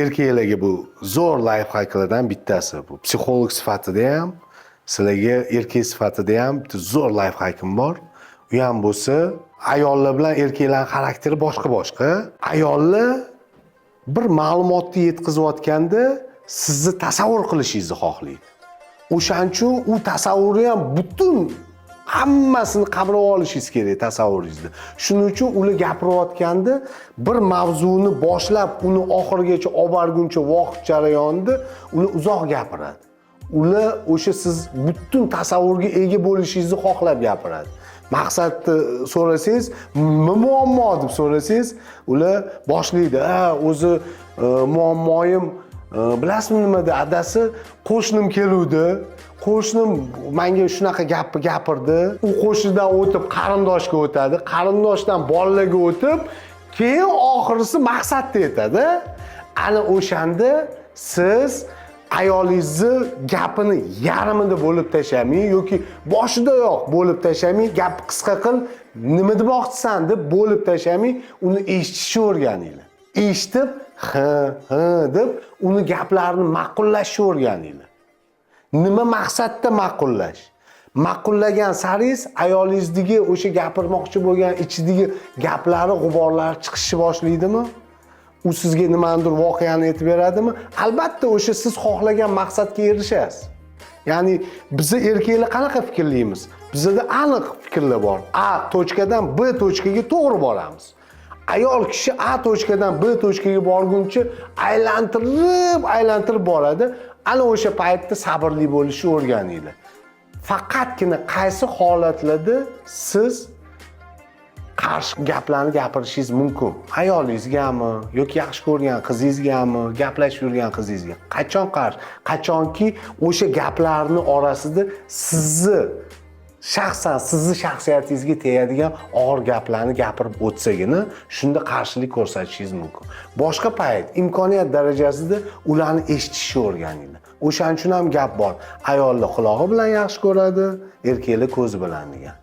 erkaklarga bu zo'r lifehacklardan bittasi. Bu psixolog sifatida ham, sizlarga erkak sifatida ham bitta zo'r lifehackim bor. U ham bo'lsa, ayollar bilan erkaklarning xarakteri boshqa-boshqa. Ayollar bir ma'lumotni yetkazayotganda sizni tasavvur qilishingizni xohlaydi. O'shaning uchun u tasavvurni ham butun hammasini qabrib olishingiz kerak tasavvuringizda. Shuning uchun ular gapirayotganda bir mavzuni boshlab, uni oxirigacha olib borguncha vaqt jarayonida ular uzoq gapiradi. Ular o'sha siz butun tasavvurga ega bo'lishingizni xohlab gapiradi. Maqsadni so'rasangiz, muammo deb so'rasangiz, ular boshlaydi. O'zi muammoyim bilasizmi nima dedi? Adasi qo'shnim keluvdi. Qo'shnim menga shunaqa gapirdi. U qo'shnidan o'tib qarindoshga o'tadi. Qarindoshdan bolalarga o'tib, keyin oxirisi maqsadga yetadi. Ana o'shanda siz ayolingizni gapini yarmida bo'lib tashamang yoki boshidayoq bo'lib tashamang, gap qisqa qil, nima demoqchisan deb bo'lib tashamang, uni eshitishni o'rganinglar. Eshitib, ha deb uni gaplarini ma'qullashni o'rganinglar. Nima maqsadda ma'qullash? Ma'qullagan saringiz ayolingizdagi o'sha gapirmoqchi bo'lgan ichidagi gaplari, g'uborlari chiqishni boshlaydimi? U sizga nimadir voqeani aytib beradimi? Albatta o'sha siz xohlagan maqsadga erishasiz. Ya'ni biz erkaklar qanaqa fikrlaymiz? Bizda aniq fikrlar bor. A tochkadan B tochkaga to'g'ri boramiz. Ayol kishi A tochkadan B tochkaga borguncha aylantirib boradi. Ana o'sha paytda sabrli bo'lishni o'rganinglar. Faqatgina qaysi holatlarda siz qarshi gaplarni gapirishingiz mumkin? Ayolingizgami yoki yaxshi ko'rgan qizingizgami, gaplashib yurgan qizingizga? Qachon qarshi? Qachonki o'sha gaplarning orasida sizni shaxsiyatingizga tegadigan og'ir gaplarni gapirib o'tsagina, shunda qarshilik ko'rsatishingiz mumkin. Boshqa payt imkoniyat darajasida ularni eshitishni o'rganinglar. O'shaning uchun ham gap bor. Ayollar qulog'i bilan yaxshi ko'radi, erkaklar ko'zi bilan degan.